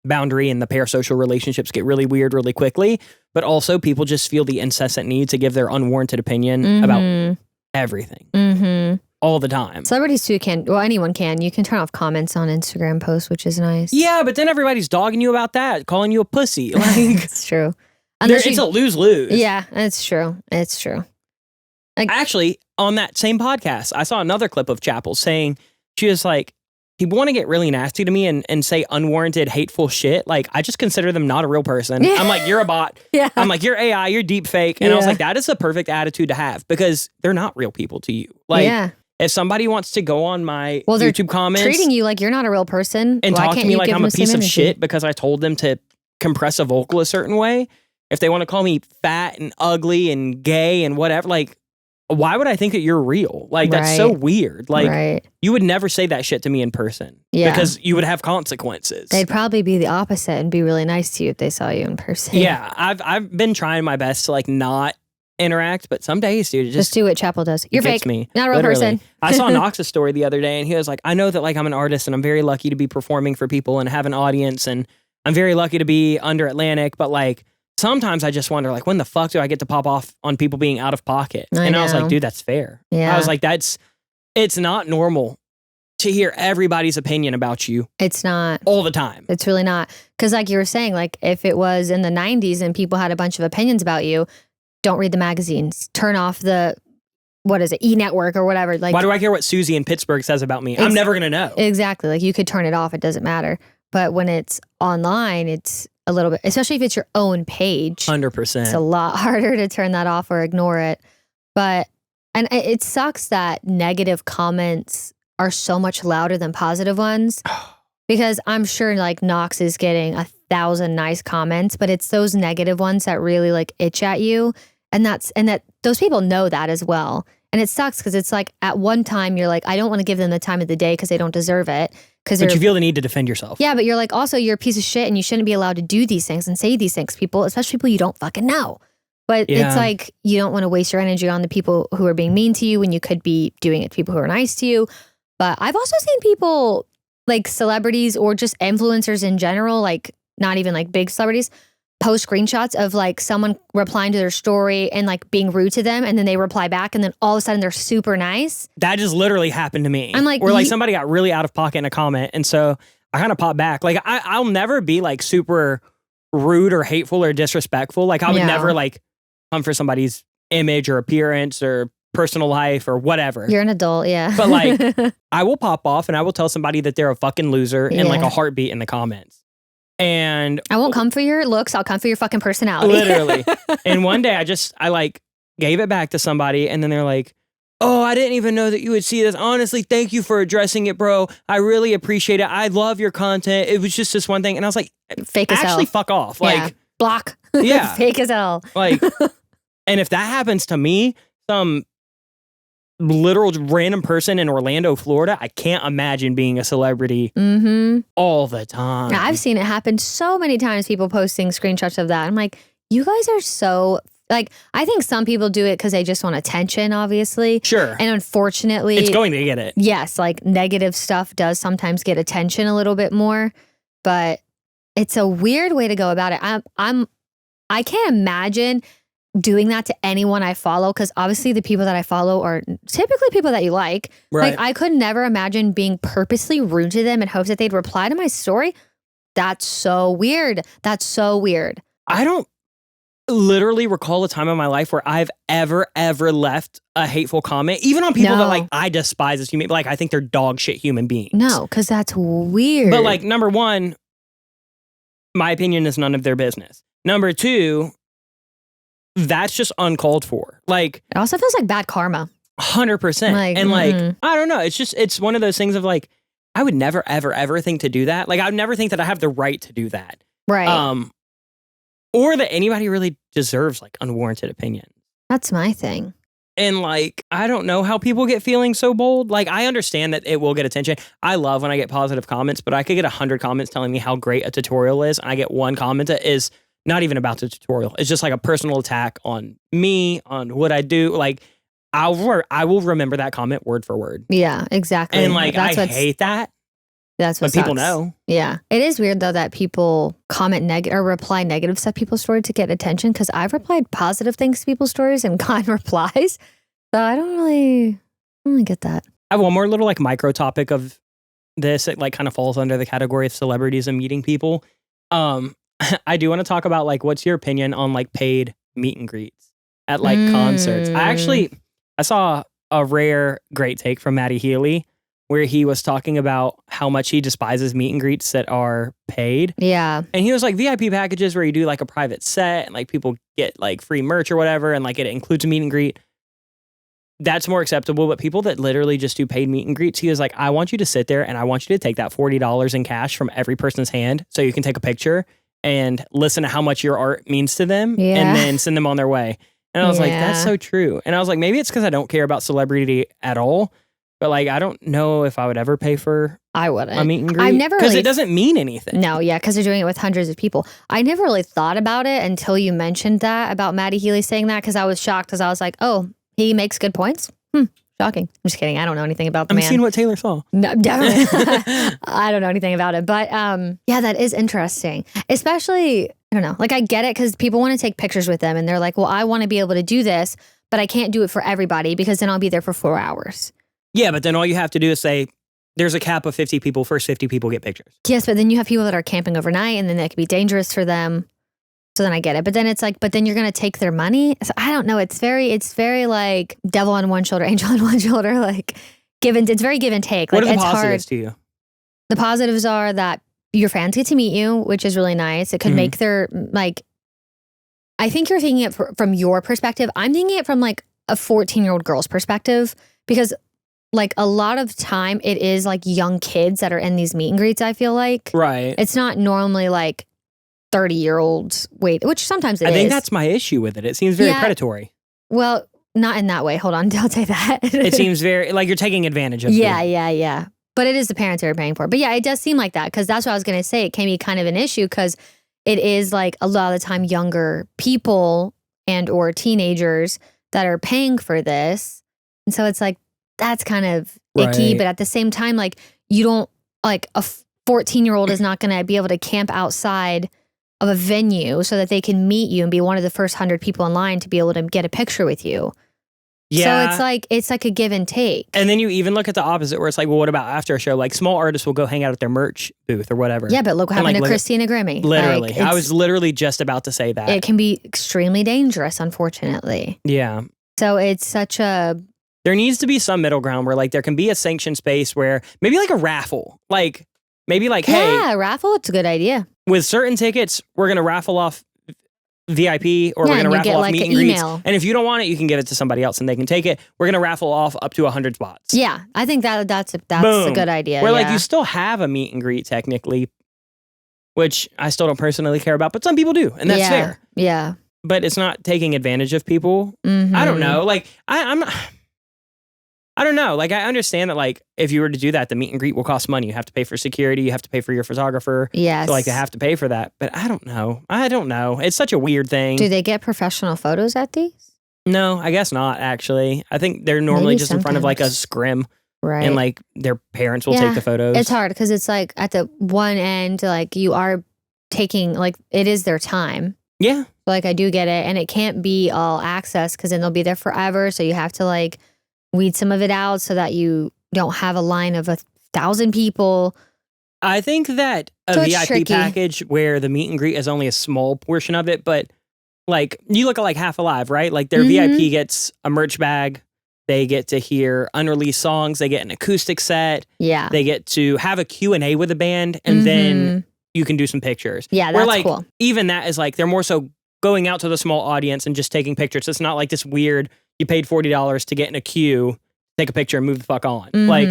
boundary and the parasocial relationships get really weird really quickly, but also people just feel the incessant need to give their unwarranted opinion about everything. All the time. Celebrities too can, well, anyone can. You can turn off comments on Instagram posts, which is nice. Yeah, but then everybody's dogging you about that, calling you a pussy. Like, it's true. It's a lose-lose. Yeah, it's true. It's true. Like, actually, on that same podcast, I saw another clip of Chapel saying, she was like, people want to get really nasty to me and say unwarranted, hateful shit. Like, I just consider them not a real person. Yeah. I'm like, you're a bot. Yeah. I'm like, you're AI, you're deep fake. And I was like, that is the perfect attitude to have because they're not real people to you. Like, if somebody wants to go on my YouTube comments, treating you like you're not a real person, and talk to me like I'm a piece of shit because I told them to compress a vocal a certain way, if they want to call me fat and ugly and gay and whatever, like, why would I think that you're real? Like, that's so weird. Like, you would never say that shit to me in person because you would have consequences. They'd probably be the opposite and be really nice to you if they saw you in person. Yeah, I've been trying my best to, like, not interact, but some days, dude, just do what Chapel does. You're fake. Me. Not a real person. I saw Knox's story the other day and he was like, I know that, like, I'm an artist and I'm very lucky to be performing for people and have an audience and I'm very lucky to be under Atlantic, but, like, sometimes I just wonder, like, when the fuck do I get to pop off on people being out of pocket? I was like, dude, that's fair. Yeah. I was like, it's not normal to hear everybody's opinion about you. It's not. All the time. It's really not. Because, like you were saying, like, if it was in the 90s and people had a bunch of opinions about you, don't read the magazines. Turn off the, what is it, E-Network or whatever. Like, why do I care what Susie in Pittsburgh says about me? I'm never going to know. Exactly. Like, you could turn it off. It doesn't matter. But when it's online, it's a little bit, especially if it's your own page. 100%. It's a lot harder to turn that off or ignore it. But, and it sucks that negative comments are so much louder than positive ones. Because I'm sure, like, Knox is getting 1,000 nice comments, but it's those negative ones that really, like, itch at you. And that those people know that as well. And it sucks because it's like at one time you're like, I don't want to give them the time of the day because they don't deserve it. But you feel the need to defend yourself. Yeah, but you're like, also, you're a piece of shit and you shouldn't be allowed to do these things and say these things, people, especially people you don't fucking know. But it's like, you don't want to waste your energy on the people who are being mean to you when you could be doing it to people who are nice to you. But I've also seen people, like celebrities or just influencers in general, like not even like big celebrities, post screenshots of like someone replying to their story and like being rude to them, and then they reply back, and then all of a sudden they're super nice. That just literally happened to me. I'm like, where like somebody got really out of pocket in a comment, and so I kind of popped back. Like I'll never be like super rude or hateful or disrespectful. Like I would never like come for somebody's image or appearance or personal life or whatever. You're an adult, yeah. But like I will pop off and I will tell somebody that they're a fucking loser in like a heartbeat in the comments. And I won't come for your looks. I'll come for your fucking personality. Literally. And one day I like gave it back to somebody, and then they're like, oh, I didn't even know that you would see this. Honestly, thank you for addressing it, bro. I really appreciate it. I love your content. It was just this one thing. And I was like, fake as hell. Actually, fuck off. Like, block. Yeah. Fake as hell. Like, and if that happens to me, some literal random person in Orlando, Florida, I can't imagine being a celebrity all the time. I've seen it happen so many times, people posting screenshots of that. I'm like, you guys are so... Like, I think some people do it because they just want attention, obviously. Sure. And unfortunately... It's going to get it. Yes, like negative stuff does sometimes get attention a little bit more. But it's a weird way to go about it. I can't imagine doing that to anyone I follow, because obviously the people that I follow are typically people that you like. Right. Like, I could never imagine being purposely rude to them in hopes that they'd reply to my story. That's so weird. That's so weird. I don't literally recall a time in my life where I've ever left a hateful comment, even on people that like I despise as human. Like, I think they're dog shit human beings. No, because that's weird. But like, number one, my opinion is none of their business. Number two, that's just uncalled for. Like, it also feels like bad karma. 100%. Like, and like, I don't know. It's one of those things of like, I would never, ever think to do that. Like, I would never think that I have the right to do that. Right. Or that anybody really deserves like unwarranted opinions. That's my thing. And like, I don't know how people get feeling so bold. Like, I understand that it will get attention. I love when I get positive comments, but I could get 100 comments telling me how great a tutorial is. And I get one comment that is not even about the tutorial. It's just like a personal attack on me, on what I do. Like, I will remember that comment word for word. Yeah, exactly. And like, I hate that. That's what but people know. Yeah. It is weird though that people comment negative or reply negative stuff to people's stories to get attention, because I've replied positive things to people's stories and gotten replies. So I don't really get that. I have one more little like micro topic of this. It like kind of falls under the category of celebrities and meeting people. I do want to talk about like, what's your opinion on like paid meet and greets at like concerts? I saw a rare great take from Matty Healy where he was talking about how much he despises meet and greets that are paid. Yeah. And he was like, VIP packages where you do like a private set and like people get like free merch or whatever, and like it includes a meet and greet, that's more acceptable. But people that literally just do paid meet and greets, he was like, I want you to sit there and I want you to take that $40 in cash from every person's hand so you can take a picture and listen to how much your art means to them and then send them on their way. And I was like, that's so true. And I was like, maybe it's because I don't care about celebrity at all. But like, I don't know if I would ever pay for I wouldn't. a meet and greet. I've never because it doesn't mean anything. No, yeah, because they're doing it with hundreds of people. I never really thought about it until you mentioned that about Matty Healy saying that, because I was shocked, because I was like, oh, he makes good points? Shocking. I'm just kidding. I don't know anything about the man. I'm seeing what Taylor saw. No, definitely. I don't know anything about it. But yeah, that is interesting. Especially, I don't know, like I get it because people want to take pictures with them and they're like, well, I want to be able to do this, but I can't do it for everybody because then I'll be there for 4 hours. Yeah, but then all you have to do is say, there's a cap of 50 people. First 50 people get pictures. Yes, but then you have people that are camping overnight and then that could be dangerous for them. So then I get it. But then it's like, but then you're going to take their money. So I don't know. It's very like devil on one shoulder, angel on one shoulder. Like it's very give and take. What like, are the positives to you? The positives are that your fans get to meet you, which is really nice. It could make their, like, I think you're thinking it from your perspective. I'm thinking it from like a 14-year-old girl's perspective, because like a lot of time it is like young kids that are in these meet and greets, I feel like. Right. It's not normally like 30-year-olds wait, which sometimes it is. I think that's my issue with it. It seems very predatory. Well, not in that way. Hold on. Don't say that. It seems very, like you're taking advantage of Yeah. But it is the parents that are paying for it. But yeah, it does seem like that, because that's what I was going to say. It can be kind of an issue because it is like a lot of the time younger people and or teenagers that are paying for this. And so it's like, that's kind of icky. But at the same time, like you don't, like a 14-year-old is not going to be able to camp outside of a venue so that they can meet you and be one of the first 100 people in line to be able to get a picture with you. Yeah. So it's like a give and take. And then you even look at the opposite where it's like, well, what about after a show? Like small artists will go hang out at their merch booth or whatever. Yeah, but look what happened to Christina Grimmie. Literally. Like, I was literally just about to say that. It can be extremely dangerous, unfortunately. Yeah. So it's such a... There needs to be some middle ground where like there can be a sanctioned space where maybe like a raffle. Like maybe like, hey. Yeah, raffle, it's a good idea. With certain tickets, we're going to raffle off VIP or we're going to raffle off meet and greets. And if you don't want it, you can give it to somebody else and they can take it. We're going to raffle off up to 100 spots. Yeah, I think that's a good idea. Where like you still have a meet and greet technically, which I still don't personally care about, but some people do. And that's fair. Yeah. But it's not taking advantage of people. I don't know. Like I'm I don't know. Like, I understand that, like, if you were to do that, the meet and greet will cost money. You have to pay for security. You have to pay for your photographer. Yes. So, like, they have to pay for that. But I don't know. It's such a weird thing. Do they get professional photos at these? No, I guess not, actually. I think they're normally just in front of, like, a scrim. Right. And, like, their parents will take the photos. It's hard because it's, like, at the one end, like, you are taking, like, it is their time. Yeah. Like, I do get it. And it can't be all access because then they'll be there forever. So you have to, like, weed some of it out so that you don't have a line of 1,000 people. I think that a VIP package where the meet and greet is only a small portion of it, but like you look at like Half Alive, right? Like their VIP gets a merch bag. They get to hear unreleased songs. They get an acoustic set. Yeah. They get to have a Q&A with a band and then you can do some pictures. Yeah, that's like, cool. Even that is like, they're more so going out to the small audience and just taking pictures. It's not like this weird, you paid $40 to get in a queue, take a picture and move the fuck on. Like,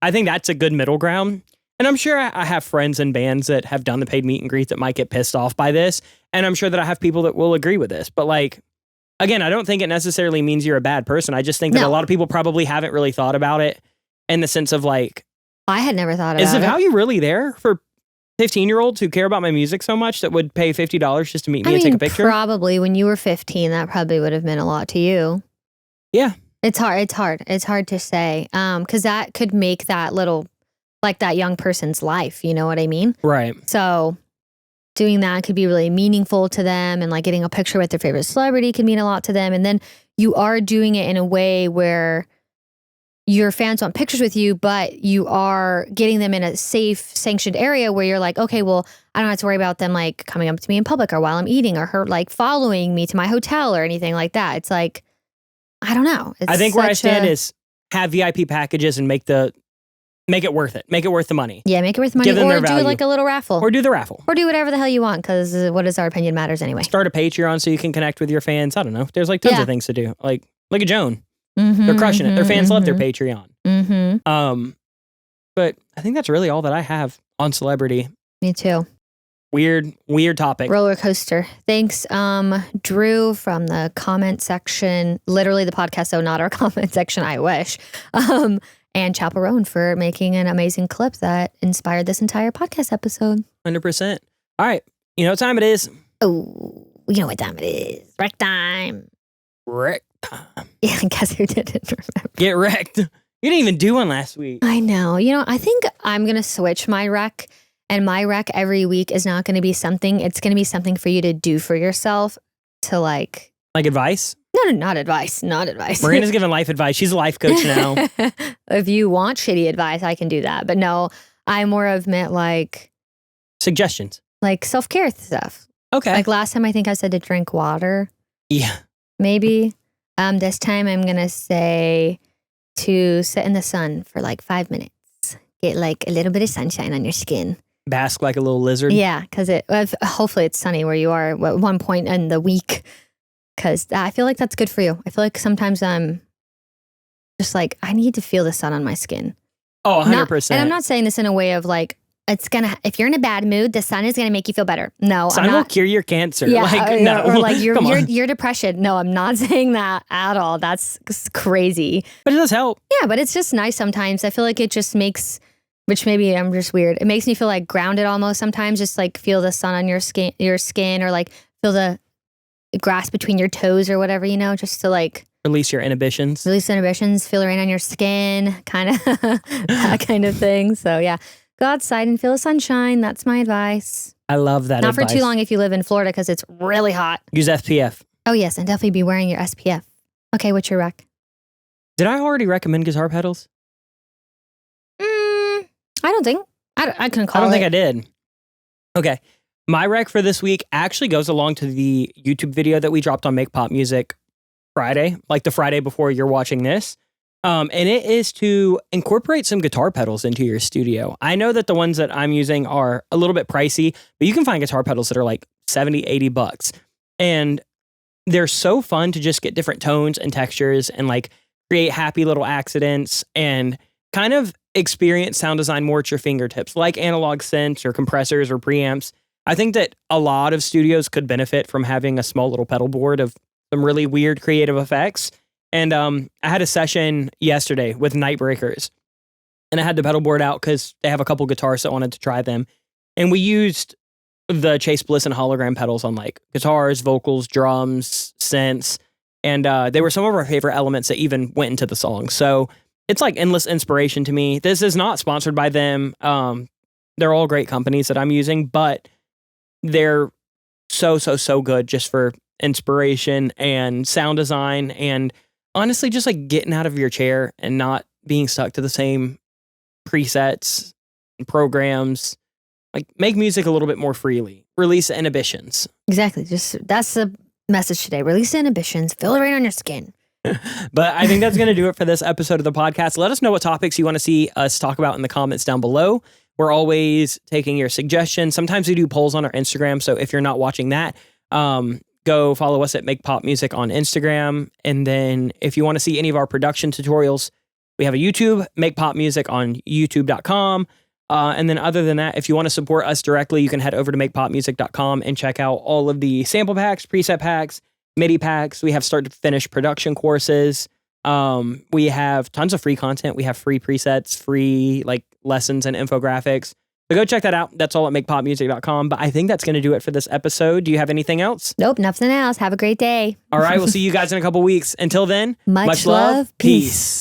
I think that's a good middle ground. And I'm sure I have friends and bands that have done the paid meet and greet that might get pissed off by this. And I'm sure that I have people that will agree with this. But like, again, I don't think it necessarily means you're a bad person. I just think that a lot of people probably haven't really thought about it in the sense of like, I had never thought about it. Is the value really there for 15-year-olds who care about my music so much that would pay $50 just to meet me and take a picture? Probably when you were 15, that probably would have meant a lot to you. Yeah. It's hard to say. Because that could make that little, like that young person's life. You know what I mean? Right. So doing that could be really meaningful to them, and like getting a picture with their favorite celebrity could mean a lot to them. And then you are doing it in a way where your fans want pictures with you, but you are getting them in a safe, sanctioned area where you're like, okay, well, I don't have to worry about them like coming up to me in public or while I'm eating or her like following me to my hotel or anything like that. It's like, I don't know. I think where I stand is have VIP packages and make it worth it. Make it worth the money. Yeah, make it worth the money. Give them or their do value. like a little raffle. Or do the raffle. Or do whatever the hell you want, because what is our opinion matters anyway. Start a Patreon so you can connect with your fans. I don't know. There's like tons of things to do. Like, look at Joan. They're crushing it. Their fans love their Patreon. But I think that's really all that I have on celebrity. Me too. Weird topic. Roller coaster. Thanks, Drew, from the comment section. Literally the podcast, so not our comment section, I wish. And Chaperone for making an amazing clip that inspired this entire podcast episode. 100%. All right. You know what time it is? Oh, you know what time it is. Wreck time. Wreck time. Yeah, I guess who didn't remember. Get wrecked. You didn't even do one last week. I know. You know, I think I'm going to switch my wreck. And my rec every week is not going to be something. It's going to be something for you to do for yourself to like advice? No, not advice. Not advice. Marina's giving life advice. She's a life coach now. If you want shitty advice, I can do that. But no, I more of meant like suggestions, like self-care stuff. Okay. Like last time, I think I said to drink water. Yeah. Maybe. This time I'm going to say to sit in the sun for like 5 minutes. Get like a little bit of sunshine on your skin. Bask like a little lizard. Yeah, because hopefully it's sunny where you are at one point in the week. Because I feel like that's good for you. I feel like sometimes I'm just like, I need to feel the sun on my skin. Oh, 100%. And I'm not saying this in a way of like, if you're in a bad mood, the sun is going to make you feel better. No, sun I'm not. Will cure your cancer. Yeah, like, no. Or like your depression. No, I'm not saying that at all. That's crazy. But it does help. Yeah, but it's just nice sometimes. I feel like it just makes, which maybe I'm just weird. It makes me feel like grounded almost sometimes. Just like feel the sun on your skin, or like feel the grass between your toes or whatever, just to like release your inhibitions. Feel the rain on your skin, kind of that kind of thing. So yeah, go outside and feel the sunshine. That's my advice. I love that. Not for too long if you live in Florida because it's really hot. Use SPF. Oh yes, and definitely be wearing your SPF. Okay, what's your rec? Did I already recommend guitar pedals? I don't think. I couldn't call it. I don't think I did. Okay. My rec for this week actually goes along to the YouTube video that we dropped on Make Pop Music Friday, like the Friday before you're watching this. And it is to incorporate some guitar pedals into your studio. I know that the ones that I'm using are a little bit pricey, but you can find guitar pedals that are like 70, 80 bucks. And they're so fun to just get different tones and textures and like create happy little accidents and kind of experience sound design more at your fingertips, like analog synths or compressors or preamps. I think that a lot of studios could benefit from having a small little pedal board of some really weird creative effects. And I had a session yesterday with Nightbreakers, and I had the pedal board out because they have a couple guitarists that wanted to try them. And we used the Chase Bliss and hologram pedals on like guitars, vocals, drums, synths. And they were some of our favorite elements that even went into the song. So it's like endless inspiration to me. This is not sponsored by them. They're all great companies that I'm using, but they're so good just for inspiration and sound design and honestly just like getting out of your chair and not being stuck to the same presets and programs. Like make music a little bit more freely. Release inhibitions. Exactly. That's the message today. Release inhibitions. Feel it right on your skin. But I think that's going to do it for this episode of the podcast. Let us know what topics you want to see us talk about in the comments down below. We're always taking your suggestions. Sometimes we do polls on our Instagram. So if you're not watching that, go follow us at Make Pop Music on Instagram. And then if you want to see any of our production tutorials, we have a YouTube, Make Pop Music on youtube.com. And then other than that, if you want to support us directly, you can head over to makepopmusic.com and check out all of the sample packs, preset packs, MIDI packs. We have start to finish production courses. We have tons of free content. We have free presets, free like lessons and infographics. So go check that out. That's all at makepopmusic.com. But I think that's going to do it for this episode. Do you have anything else? Nope, nothing else. Have a great day. All right, we'll see you guys in a couple weeks. Until then, much love. Peace.